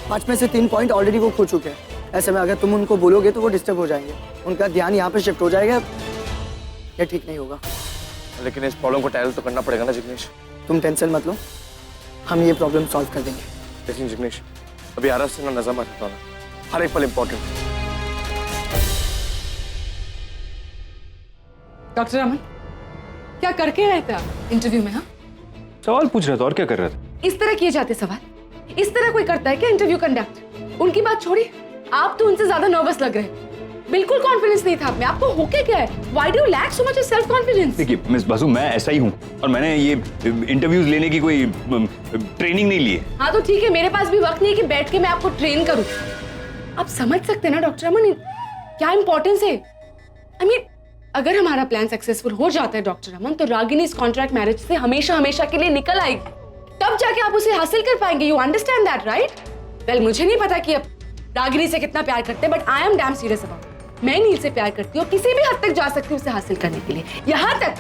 Speaker 4: 5 में से 3 पॉइंट ऑलरेडी वो खो चुके हैं। ऐसे में अगर तुम उनको बोलोगे तो वो डिस्टर्ब हो जाएंगे, उनका ध्यान यहाँ पे शिफ्ट हो जाएगा, ये ठीक नहीं होगा।
Speaker 14: लेकिन इस प्रॉब्लम को टैकल तो करना पड़ेगा ना जिग्नेश।
Speaker 4: तुम टेंशन मत लो, हम ये प्रॉब्लम सॉल्व कर देंगे।
Speaker 14: लेकिन जिग्नेश, अभी आरव से ना नजर मत हटाना, हर एक पल इम्पोर्टेंट।
Speaker 6: डॉक्टर अमन, क्या करके आए थे आप इंटरव्यू में? हाँ,
Speaker 1: सवाल पूछ रहे थे और क्या कर रहे थे?
Speaker 6: इस तरह किए जाते सवाल? इस तरह कोई करता है क्या इंटरव्यू कंडक्ट? उनकी बात छोड़िए, आप तो उनसे ज्यादा नर्वस लग रहे हैं। बिल्कुल कॉन्फिडेंस नहीं था आप में। आपको होके क्या है? Why do you lack so much of self confidence?
Speaker 1: देखिए मिस बासु, मैं ऐसा ही हूँ, और मैंने ये इंटरव्यूज लेने की कोई ट्रेनिंग नहीं ली है।
Speaker 6: हाँ तो ठीक है, मेरे पास भी वक्त नहीं है कि बैठ के मैं आपको ट्रेन करूँ। आप समझ सकते हैं ना डॉक्टर अमन, क्या इंपॉर्टेंस है। I mean, अगर हमारा प्लान सक्सेसफुल हो जाता है डॉक्टर अमन, तो रागिनी इस कॉन्ट्रैक्ट मैरिज से हमेशा हमेशा के लिए निकल आएगी। तब जाके आप उसे हासिल कर पाएंगे। You understand that right? Well, मुझे नहीं पता कि अब रागिनी से कितना प्यार करते हैं, but I am damn serious about. मैं नील से प्यार करती हूँ, किसी भी हद तक जा सकती हूँ उसे हासिल करने के लिए, यहाँ तक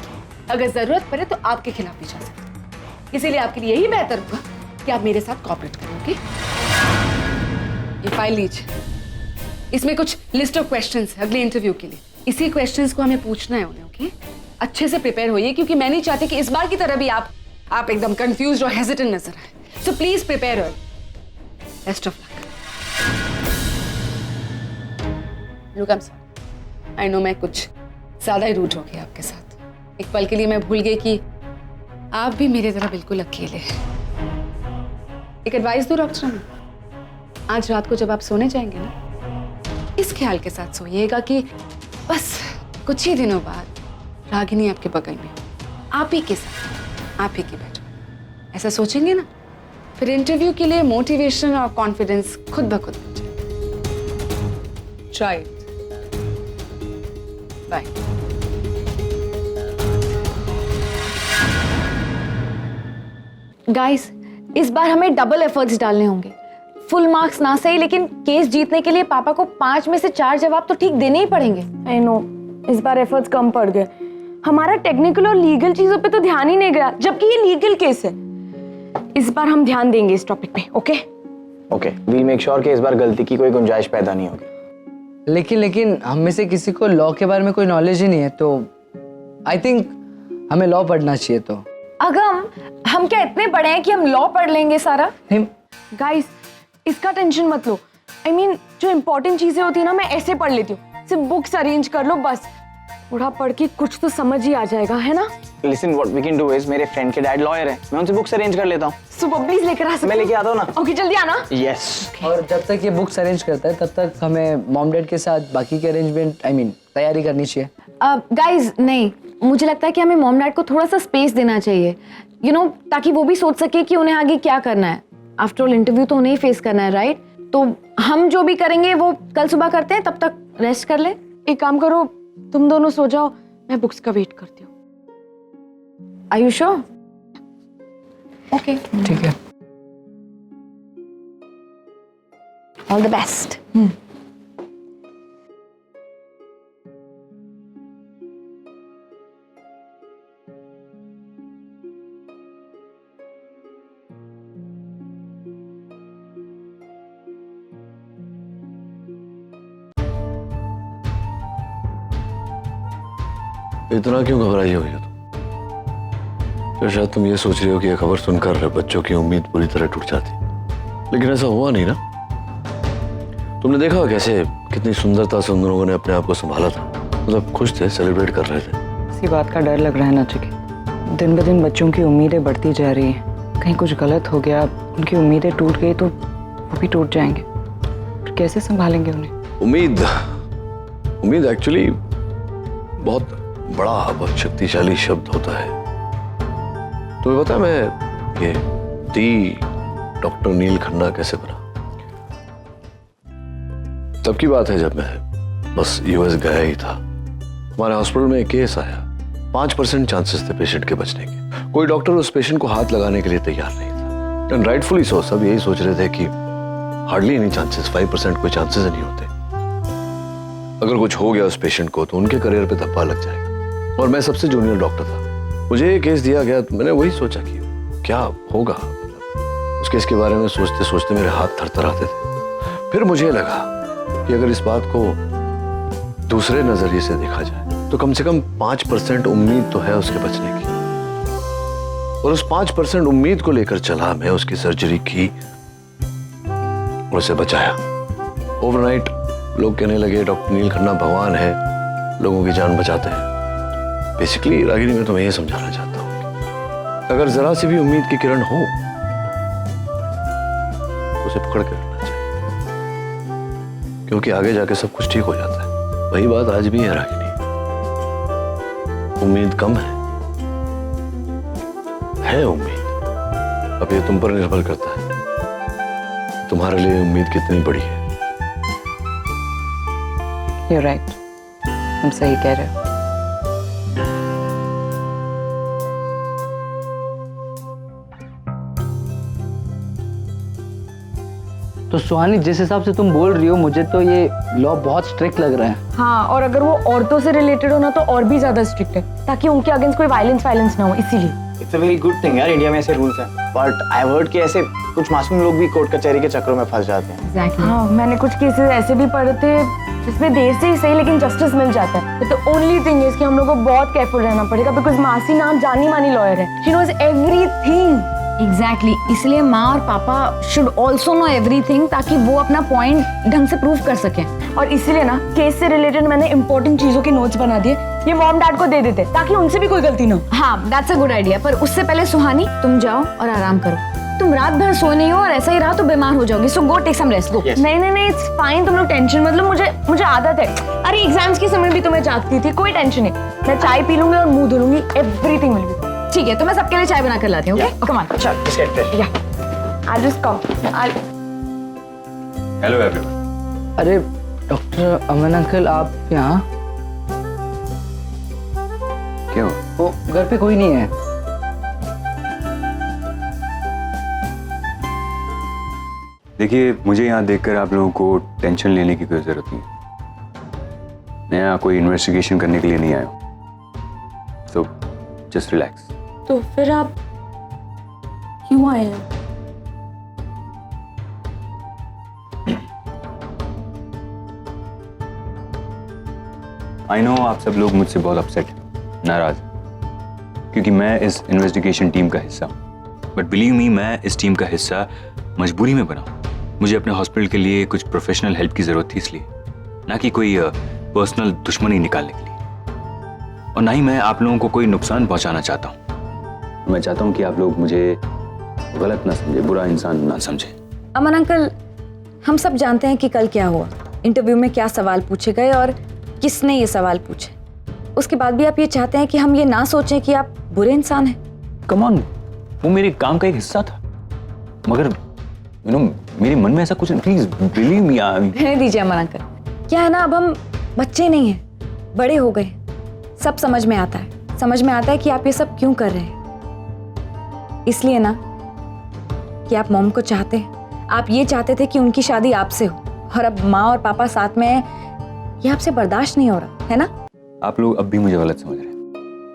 Speaker 6: अगर जरूरत पड़े तो आपके खिलाफ भी जा सकती हूँ। इसीलिए आपके लिए यही बेहतर होगा कि आप मेरे साथ कोऑपरेट करें। ओके, ये फाइल लीजिए, इसमें कुछ लिस्ट ऑफ क्वेश्चंस है अगले इंटरव्यू के लिए। इसी क्वेश्चंस को हमें पूछना है उन्हें। ओके, अच्छे से प्रिपेयर होइए, क्योंकि मैं नहीं चाहती कि इस बार की तरह भी आप एकदम कंफ्यूज और हेजिटेंट नजर आए। सो प्लीज प्रिपेयर हो। Best of luck. Look, I am sorry, I know मैं कुछ ज्यादा ही रूड हो गई आपके साथ। एक पल के लिए मैं भूल गई कि आप भी मेरी तरह बिल्कुल अकेले हैं। एक एडवाइस दूं डॉक्टर अमन, आज रात को जब आप सोने जाएंगे ना, इस ख्याल के साथ सोइएगा कि बस कुछ ही दिनों बाद रागिनी आपके बगल में, आप ही के साथ, आप ही की बेड। ऐसा सोचेंगे ना, फिर इंटरव्यू के लिए मोटिवेशन और कॉन्फिडेंस खुद ब खुद बन जाए। Try it. बाय।
Speaker 10: गाइस, इस बार हमें डबल एफर्ट्स डालने होंगे। फुल मार्क्स ना सही, लेकिन केस जीतने के लिए पापा को 5 में से 4 जवाब तो ठीक देने ही पड़ेंगे। आई नो, इस बार एफर्ट्स कम पड़ गए। हमारा टेक्निकल और लीगल चीजों पे तो ध्यान ही नहीं गया, जबकि ये लीगल केस है। इस बार हम ध्यान देंगे इस टॉपिक पे। Okay
Speaker 5: okay, we'll make sure कि इस बार गलती की कोई गुंजाइश पैदा नहीं होगी।
Speaker 11: लेकिन हम में से किसी को लॉ के बारे में कोई नॉलेज ही नहीं है, तो आई थिंक हमें लॉ पढ़ना चाहिए। तो
Speaker 10: अगम, हम क्या इतने बड़े हैं कि हम लॉ पढ़ लेंगे सारा? गाइस, इसका टेंशन मत लो। I mean, जो इंपॉर्टेंट चीजें होती है ना, मैं ऐसे पढ़ लेती हूँ। सिर्फ बुक्स अरेंज कर लो बस, थोड़ा पढ़ के कुछ तो समझ ही आ जाएगा, है ना?
Speaker 5: Listen, what we can do is, मेरे फ्रेंड के डैड लॉयर है, मैं उनसे बुक्स अरेंज कर लेता हूँ।
Speaker 10: सुबह प्लीज लेकर आ सकते?
Speaker 5: मैं लेके आता हूँ ना।
Speaker 10: ओके, जल्दी आना।
Speaker 5: यस।
Speaker 11: और जब तक ये बुक्स अरेंज करता है, तब तक हमें मॉम डैड के साथ बाकी के अरेंजमेंट तैयारी करनी चाहिए।
Speaker 10: गाइस, नहीं, मुझे लगता है कि हमें मॉम डैड को थोड़ा सा स्पेस देना चाहिए, यू नो, ताकि वो भी सोच सके कि उन्हें आगे क्या करना है। आफ्टर ऑल इंटरव्यू तो उन्हें ही फेस करना है, राइट? तो हम जो भी करेंगे वो कल सुबह करते हैं, तब तक रेस्ट कर ले। एक काम करो, तुम दोनों सो जाओ, मैं बुक्स का वेट करती हूँ। Are you sure? ओके,
Speaker 11: ठीक है।
Speaker 10: All the best.
Speaker 3: इतना क्यों घबराई हुई हो तुम? तो शायद तुम ये सोच रही हो कि यह खबर सुनकर बच्चों की उम्मीद पूरी तरह टूट जाती, लेकिन ऐसा हुआ नहीं ना। तुमने देखा कैसे कितनी सुंदरता से उन लोगों ने अपने आप को संभाला था, मतलब खुश थे, सेलिब्रेट कर रहे थे।
Speaker 13: इसी बात का डर लग रहा है नाचिकेत। दिन ब दिन बच्चों की उम्मीदें बढ़ती जा रही हैं। कहीं कुछ गलत हो गया, उनकी उम्मीदें टूट गई तो वो भी टूट जाएंगे। फिर कैसे संभालेंगे उन्हें?
Speaker 3: उम्मीद एक्चुअली बहुत बड़ा, बहुत शक्तिशाली शब्द होता है।
Speaker 16: तुम्हें पता है मैं ये दी डॉक्टर नील खन्ना कैसे बना? तब की बात है जब मैं बस यूएस गया ही था। हमारे हॉस्पिटल में एक केस आया, 5% चांसेस थे पेशेंट के बचने के। कोई डॉक्टर उस पेशेंट को हाथ लगाने के लिए तैयार नहीं था। एंड राइटफुली सो, सब यही सोच रहे थे कि हार्डली एनी चांसेस, 5% कोई चांसेस नहीं होते। अगर कुछ हो गया उस पेशेंट को तो उनके करियर पे धब्बा लग जाएगा। और मैं सबसे जूनियर डॉक्टर था, मुझे ये केस दिया गया तो मैंने वही सोचा कि क्या होगा। उस केस के बारे में सोचते सोचते मेरे हाथ थरथराते थे। फिर मुझे लगा कि अगर इस बात को दूसरे नजरिए से देखा जाए तो कम से कम 5% उम्मीद तो है उसके बचने की। और उस 5% उम्मीद को लेकर चला मैं, उसकी सर्जरी की और उसे बचाया। ओवरनाइट लोग कहने लगे डॉक्टर नील खन्ना भगवान है, लोगों की जान बचाते हैं। बेसिकली रागिनी, मैं तुम्हें यह समझाना चाहता हूं, अगर जरा सी भी उम्मीद की किरण हो तो उसे पकड़ के रखना चाहिए, क्योंकि आगे जाके सब कुछ ठीक हो जाता है। वही बात आज भी है रागिनी, उम्मीद कम है उम्मीद। अब ये तुम पर निर्भर करता है तुम्हारे लिए उम्मीद कितनी बड़ी है।
Speaker 13: You're right. तुम सही कह रहे हो।
Speaker 11: तो सुहानी, जिस हिसाब से तुम बोल रही हो, मुझे तो ये लॉ बहुत स्ट्रिक्ट लग रहा है।
Speaker 10: हाँ, और अगर वो औरतों से रिलेटेड हो ना तो और भी ज्यादा स्ट्रिक्ट है, ताकि उनके अगेंस्ट कोई वायलेंस ना हो, इसीलिए।
Speaker 5: It's a very good thing यार, इंडिया में ऐसे रूल्स हैं। बट आई हैव हर्ड कि ऐसे कुछ मासूम लोग भी कोर्ट कचहरी के चक्करों में फंस जाते हैं।
Speaker 10: Exactly. हाँ, मैंने कुछ केसेस ऐसे भी पढ़े थे जिसमें देर से ही सही लेकिन जस्टिस मिल जाता है। तो ओनली थिंग इज कि हम लोग को बहुत केयरफुल रहना पड़ेगा, बिकॉज मासी नाम जानी मानी लॉयर है। She knows everything. एग्जैक्टली, इसलिए माँ और पापा शुड ऑल्सो नो एवरीथिंग, ताकि वो अपना पॉइंट ढंग से प्रूव कर सकें। और इसीलिए ना केस से रिलेटेड मैंने इंपॉर्टेंट चीजों के नोट्स बना दिए, ये मॉम डैड को दे देते ताकि उनसे भी कोई गलती ना हो। हाँ, दैट्स अ गुड आइडिया। पर उससे पहले सुहानी, तुम जाओ और आराम करो। तुम रात भर सो नहीं हो और ऐसा ही रहा तो बीमार हो जाओगी। सो गो टेक सम रेस्ट, गो। नहीं, इट्स फाइन, तुम लोग टेंशन मतलब मुझे आदत है। अरे एग्जाम्स के समय भी तुम्हें जागती थी, कोई टेंशन नहीं। मैं चाय पी लूंगी और मुंह धो लूंगी, एवरीथिंग विल बी ठीक है। तो मैं सबके लिए चाय बना कर लाती हूँ। ओके, कम ऑन, चल लेट्स गेट फ्रेश। या I just come.
Speaker 1: Hello everyone.
Speaker 11: अरे डॉक्टर अमन अंकल, आप यहाँ?
Speaker 1: क्यों?
Speaker 11: वो घर पे कोई नहीं है।
Speaker 1: देखिए, मुझे यहाँ देखकर आप लोगों को टेंशन लेने की कोई जरूरत नहीं है। मैं यहाँ कोई इन्वेस्टिगेशन करने के लिए नहीं आया हूँ, तो जस्ट रिलैक्स।
Speaker 10: तो फिर आप क्यों आए हैं?
Speaker 1: आई नो आप सब लोग मुझसे बहुत अपसेट, नाराज, क्योंकि मैं इस इन्वेस्टिगेशन टीम का हिस्सा हूँ। बट बिलीव मी, मैं इस टीम का हिस्सा मजबूरी में बना। मुझे अपने हॉस्पिटल के लिए कुछ प्रोफेशनल हेल्प की जरूरत थी, इसलिए, ना कि कोई पर्सनल दुश्मनी निकालने के लिए। और ना ही मैं आप लोगों को कोई नुकसान पहुंचाना चाहता हूँ। मैं चाहता हूँ कि आप लोग मुझे गलत ना समझे, बुरा इंसान ना समझे।
Speaker 10: अमन अंकल, हम सब जानते हैं कि कल क्या हुआ, इंटरव्यू में क्या सवाल पूछे गए और किसने ये सवाल पूछे। उसके बाद भी आप ये चाहते हैं कि हम ये ना सोचें कि आप बुरे इंसान हैं।
Speaker 1: कम ऑन, वो मेरे काम का एक हिस्सा था, मगर मेरे मन में ऐसा कुछ, प्लीज बिलीव मी।
Speaker 10: रहने दीजिए अमन अंकल, क्या है ना, अब हम बच्चे नहीं हैं, बड़े हो गए, सब समझ में आता है कि आप ये सब क्यों कर रहे हैं। इसलिए ना कि आप मॉम को चाहते हैं, आप ये चाहते थे कि उनकी शादी आपसे हो, और अब माँ और पापा साथ में हैं, ये आपसे बर्दाश्त नहीं हो रहा है ना।
Speaker 1: आप लोग अब भी मुझे गलत समझ रहे हैं।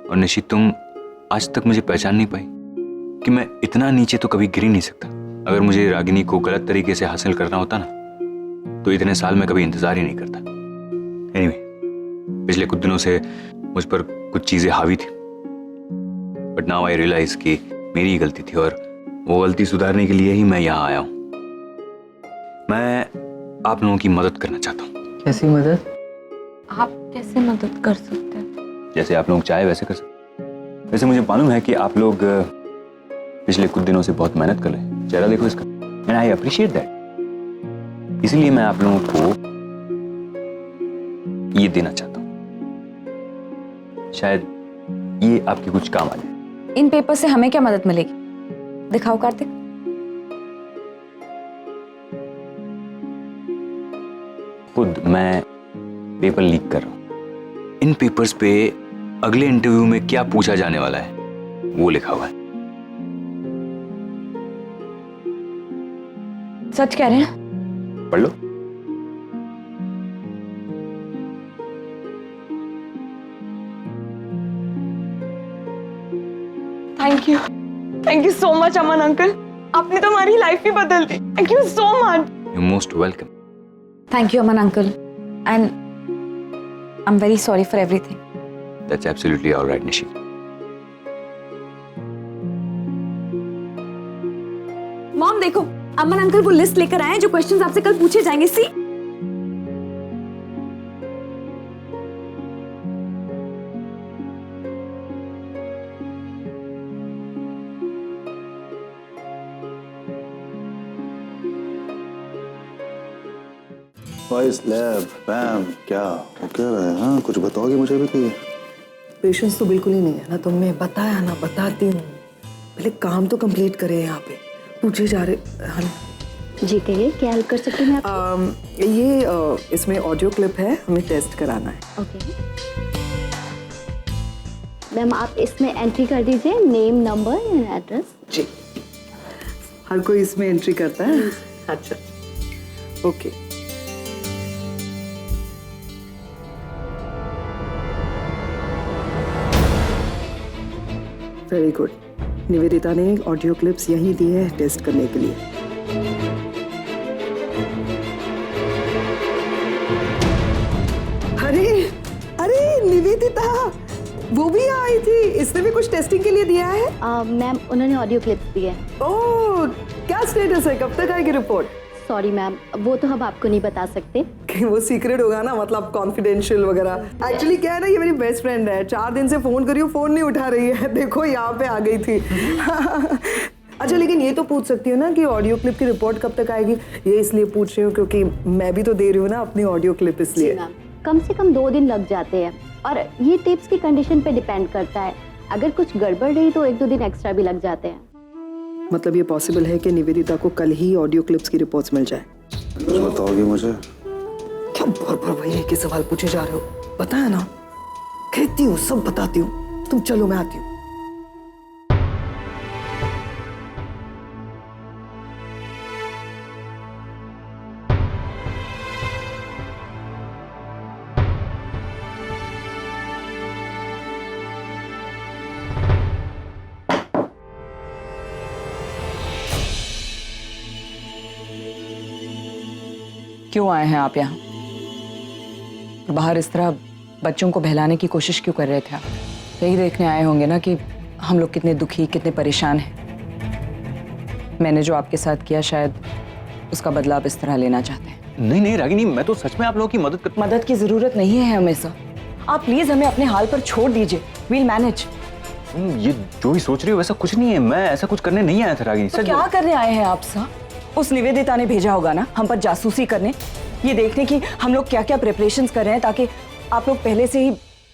Speaker 1: और निशी, तुम आज तक मुझे पहचान नहीं पाई कि मैं इतना नीचे तो कभी गिर ही नहीं सकता। अगर मुझे रागिनी को गलत तरीके से हासिल करना होता ना, तो इतने साल में कभी इंतजार ही नहीं करता। एनीवे, पिछले कुछ दिनों से मुझ पर कुछ चीजें हावी थी, बट नाउ आई रियलाइज कि मेरी ही गलती थी, और वो गलती सुधारने के लिए ही मैं यहाँ आया हूँ। मैं आप लोगों की मदद करना चाहता हूँ।
Speaker 11: कैसी मदद?
Speaker 10: आप कैसे मदद कर सकते हैं?
Speaker 1: जैसे आप लोग चाहे वैसे कर सकते। वैसे मुझे मालूम है कि आप लोग पिछले कुछ दिनों से बहुत मेहनत कर रहे हैं, चेहरा देखो इसका, एंड आई अप्रिशिएट दैट। इसलिए मैं आप लोगों को ये देना चाहता हूँ, शायद ये आपके कुछ काम आ जाए।
Speaker 10: इन पेपर से हमें क्या मदद मिलेगी? दिखाओ कार्तिक।
Speaker 1: खुद मैं पेपर लीक कर रहा हूं। इन पेपर्स पे अगले इंटरव्यू में क्या पूछा जाने वाला है वो लिखा हुआ है।
Speaker 10: सच कह रहे हैं?
Speaker 1: पढ़ लो।
Speaker 10: Thank you so much Aman uncle, आपने तो हमारी लाइफ ही बदल दी। Thank you so much.
Speaker 1: You most welcome.
Speaker 10: Thank you Aman uncle, and I am very sorry for everything.
Speaker 1: That's absolutely alright Nishi.
Speaker 10: Mom देखो, अमन अंकल वो लिस्ट लेकर आए हैं जो क्वेश्चंस आपसे कल पूछे जाएंगे। सी
Speaker 15: लैब पैम क्या वो कह रहा है? हाँ कुछ बताओगे मुझे भी कि
Speaker 7: पेशेंस तो बिल्कुल ही नहीं है ना तुमने बताया ना, बताती हूँ। पहले काम तो कंप्लीट करे यहाँ पे, पूछे जा रहे। हाँ
Speaker 17: जी कहिए, क्या हेल्प कर सकती हूँ मैं?
Speaker 7: ये इसमें ऑडियो क्लिप है, हमें टेस्ट कराना है।
Speaker 17: ओके मैम, आप इसमें एंट्री कर दीजिए नेम, नंबर एंड एड्रेस।
Speaker 7: जी, हर कोई इसमें एंट्री करता है। अच्छा ओके। Very good. निवेदिता ने ऑडियो क्लिप्स यहीं दी है टेस्ट करने के लिए। अरे अरे निवेदिता वो भी आई थी, इसने भी कुछ टेस्टिंग के लिए दिया है?
Speaker 17: मैम उन्होंने ऑडियो क्लिप्स दिए।
Speaker 7: ओह क्या स्टेटस है, कब तक आएगी रिपोर्ट?
Speaker 17: सॉरी मैम, वो तो हम आपको नहीं बता सकते।
Speaker 7: कि वो सीक्रेट होगा ना, मतलब कॉन्फिडेंशियल वगैरह। एक्चुअली क्या है ना, ये मेरी बेस्ट फ्रेंड है, 4 दिन से फोन करी हूँ, फोन नहीं उठा रही है। देखो यहाँ पे आ गई थी। अच्छा लेकिन ये तो पूछ सकती हूँ ना कि ऑडियो क्लिप की रिपोर्ट कब तक आएगी? ये इसलिए पूछ रही हूँ क्योंकि मैं भी तो दे रही हूँ ना अपनी ऑडियो क्लिप, इसलिए।
Speaker 17: कम से कम 2 दिन लग जाते हैं और ये टिप्स की कंडीशन पे डिपेंड करता है। अगर कुछ गड़बड़ रही तो 1-2 दिन एक्स्ट्रा भी लग जाते हैं।
Speaker 7: मतलब ये पॉसिबल है कि निवेदिता को कल ही ऑडियो क्लिप्स की रिपोर्ट्स मिल जाए?
Speaker 15: कुछ बताओगे मुझे?
Speaker 7: क्या बार-बार वही के सवाल पूछे जा रहे हो? बताया ना, कहती हूँ सब बताती हूँ। तुम चलो मैं आती हूँ।
Speaker 13: क्यों आए हैं आप यहाँ? बाहर इस तरह बच्चों को बहलाने की कोशिश क्यों कर रहे थे आप? यही देखने आए होंगे ना कि हम लोग कितने दुखी, कितने परेशान हैं। मैंने जो आपके साथ किया शायद उसका बदला आप इस तरह लेना चाहते हैं।
Speaker 1: नहीं नहीं रागिनी, मैं तो सच में आप लोगों की मदद
Speaker 13: की जरूरत नहीं है हमें सर। आप प्लीज हमें अपने हाल पर छोड़ दीजिए, वील मैनेज।
Speaker 1: ये जो भी सोच रही हो वैसा कुछ नहीं है, मैं ऐसा कुछ करने नहीं आया था रागिनी।
Speaker 13: तो क्या करने आए हैं आप सर? उस निवेदिता ने भेजा होगा ना हम पर जासूसी करने, ये देखने की हम लोग क्या क्या प्रिपरेशंस कर रहे हैं ताकि आप लोग पहले से ही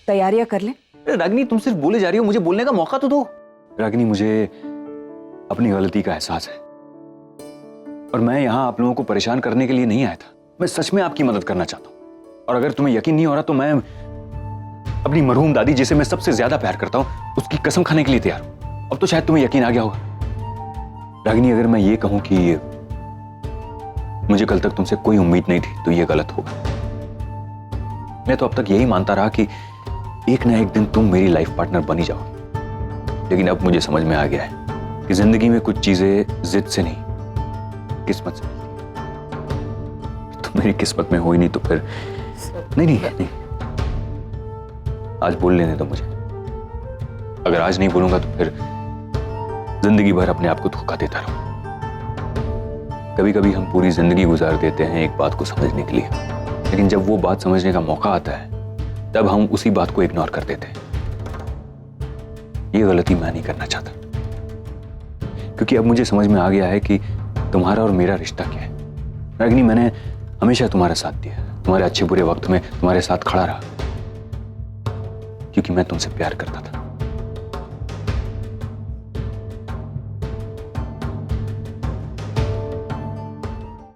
Speaker 13: तैयारियां कर लें।
Speaker 1: रागिनी तुम सिर्फ बोले जा रही हो, मुझे बोलने का मौका तो दो। रागिनी मुझे अपनी गलती का एहसास है और मैं यहाँ आप लोगों को परेशान करने के लिए नहीं आया था। मैं सच में आपकी मदद करना चाहता हूँ और अगर तुम्हें यकीन नहीं हो रहा तो मैं अपनी मरहूम दादी जिसे मैं सबसे ज्यादा प्यार करता हूँ उसकी कसम खाने के लिए तैयार हूँ। अब तो शायद तुम्हें यकीन आ गया होगा। रागिनी अगर मैं ये कहूँ कि मुझे कल तक तुमसे कोई उम्मीद नहीं थी तो ये गलत होगा। मैं तो अब तक यही मानता रहा कि एक ना एक दिन तुम मेरी लाइफ पार्टनर बनी जाओ, लेकिन अब मुझे समझ में आ गया है कि जिंदगी में कुछ चीजें जिद से नहीं किस्मत से मिलती। तुम मेरी किस्मत में हो ही नहीं तो फिर नहीं, आज बोल लेने दो मुझे। अगर आज नहीं बोलूंगा तो फिर जिंदगी भर अपने आप को धोखा देता रहूं। कभी कभी हम पूरी जिंदगी गुजार देते हैं एक बात को समझने के लिए, लेकिन जब वो बात समझने का मौका आता है तब हम उसी बात को इग्नोर कर देते हैं। ये गलती मैं नहीं करना चाहता क्योंकि अब मुझे समझ में आ गया है कि तुम्हारा और मेरा रिश्ता क्या है। रागिनी मैंने हमेशा तुम्हारा साथ दिया, तुम्हारे अच्छे बुरे वक्त में तुम्हारे साथ खड़ा रहा क्योंकि मैं तुमसे प्यार करता था।